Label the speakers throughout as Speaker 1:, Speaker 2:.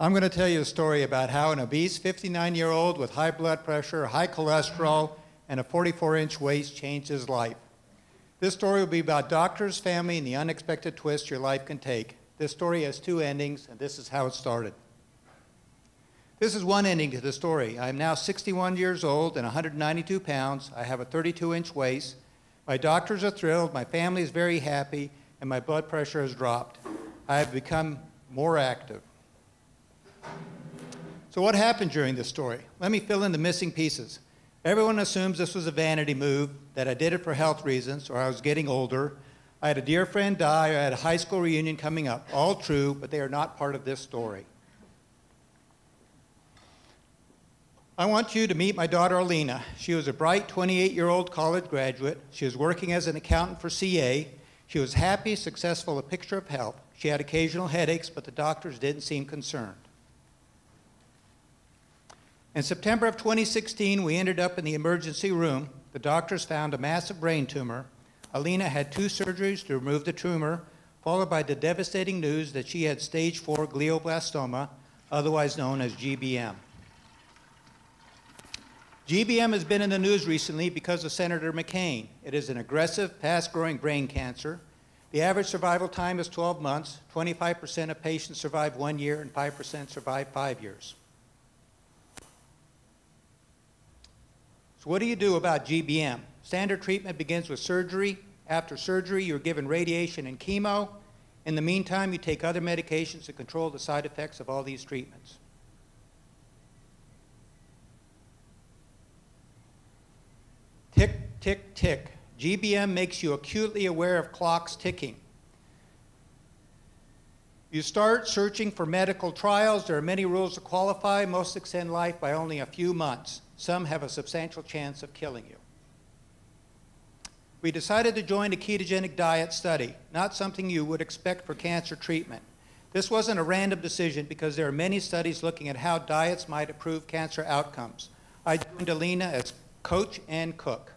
Speaker 1: I'm going to tell you a story about how an obese 59-year-old with high blood pressure, high cholesterol, and a 44-inch waist changed his life. This story will be about doctors, family, and the unexpected twists your life can take. This story has two endings, and this is how it started. This is one ending to the story. I am now 61 years old and 192 pounds. I have a 32-inch waist. My doctors are thrilled, my family is very happy, and my blood pressure has dropped. I have become more active. So what happened during this story? Let me fill in the missing pieces. Everyone assumes this was a vanity move, that I did it for health reasons, or I was getting older. I had a dear friend die, or I had a high school reunion coming up. All true, but they are not part of this story. I want you to meet my daughter, Alina. She was a bright 28-year-old college graduate. She was working as an accountant for CA. She was happy, successful, a picture of health. She had occasional headaches, but the doctors didn't seem concerned. In September of 2016, we ended up in the emergency room. The doctors found a massive brain tumor. Alina had 2 surgeries to remove the tumor, followed by the devastating news that she had stage 4 glioblastoma, otherwise known as GBM. GBM has been in the news recently because of Senator McCain. It is an aggressive, fast-growing brain cancer. The average survival time is 12 months. 25% of patients survive 1 year, and 5% survive 5 years. So what do you do about GBM? Standard treatment begins with surgery. After surgery, you're given radiation and chemo. In the meantime, you take other medications to control the side effects of all these treatments. Tick, tick, tick. GBM makes you acutely aware of clocks ticking. You start searching for medical trials. There are many rules to qualify. Most extend life by only a few months. Some have a substantial chance of killing you. We decided to join a ketogenic diet study, not something you would expect for cancer treatment. This wasn't a random decision because there are many studies looking at how diets might improve cancer outcomes. I joined Alina as coach and cook.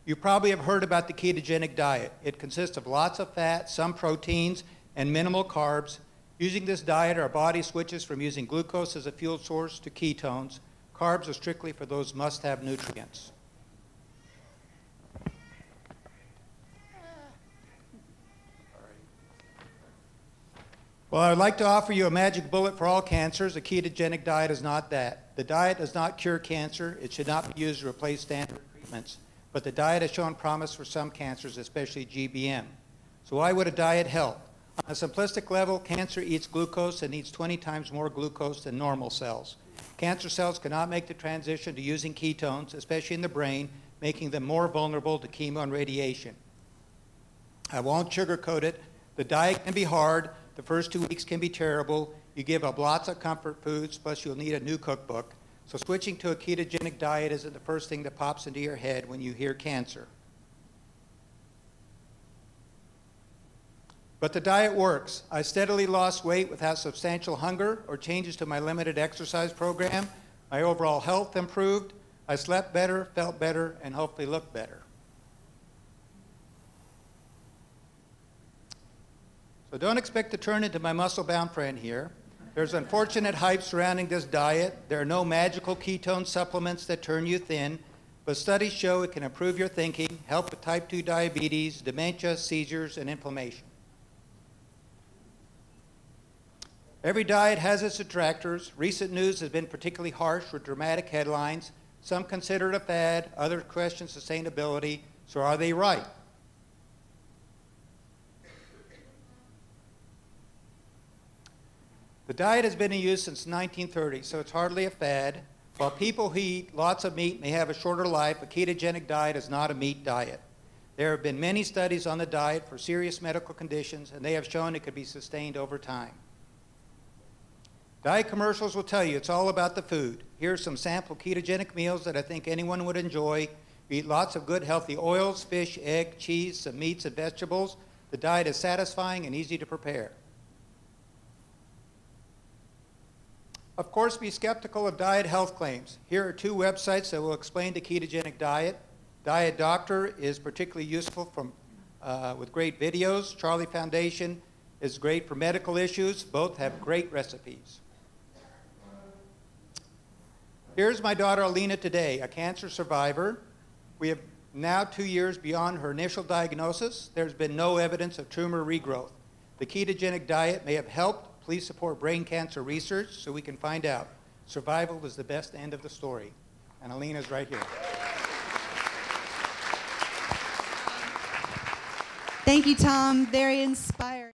Speaker 1: You probably have heard about the ketogenic diet. It consists of lots of fat, some proteins, and minimal carbs. Using this diet, our body switches from using glucose as a fuel source to ketones. Carbs are strictly for those must-have nutrients. Well, I'd like to offer you a magic bullet for all cancers. A ketogenic diet is not that. The diet does not cure cancer. It should not be used to replace standard treatments. But the diet has shown promise for some cancers, especially GBM. So why would a diet help? On a simplistic level, cancer eats glucose and needs 20 times more glucose than normal cells. Cancer cells cannot make the transition to using ketones, especially in the brain, making them more vulnerable to chemo and radiation. I won't sugarcoat it. The diet can be hard. The first 2 weeks can be terrible. You give up lots of comfort foods, plus you'll need a new cookbook. So switching to a ketogenic diet isn't the first thing that pops into your head when you hear cancer. But the diet works. I steadily lost weight without substantial hunger or changes to my limited exercise program. My overall health improved. I slept better, felt better, and hopefully looked better. So don't expect to turn into my muscle-bound friend here. There's unfortunate hype surrounding this diet. There are no magical ketone supplements that turn you thin, but studies show it can improve your thinking, help with type 2 diabetes, dementia, seizures, and inflammation. Every diet has its detractors. Recent news has been particularly harsh with dramatic headlines. Some consider it a fad, others question sustainability. So are they right? The diet has been in use since the 1930s, so it's hardly a fad. While people who eat lots of meat may have a shorter life, a ketogenic diet is not a meat diet. There have been many studies on the diet for serious medical conditions, and they have shown it could be sustained over time. Diet commercials will tell you it's all about the food. Here are some sample ketogenic meals that I think anyone would enjoy. You eat lots of good healthy oils, fish, egg, cheese, some meats and vegetables. The diet is satisfying and easy to prepare. Of course, be skeptical of diet health claims. Here are 2 websites that will explain the ketogenic diet. Diet Doctor is particularly useful with great videos. Charlie Foundation is great for medical issues. Both have great recipes. Here's my daughter Alina today, a cancer survivor. We have now 2 years beyond her initial diagnosis. There's been no evidence of tumor regrowth. The ketogenic diet may have helped. Please support brain cancer research so we can find out. Survival is the best end of the story. And Alina's right here.
Speaker 2: Thank you, Tom. Very inspiring.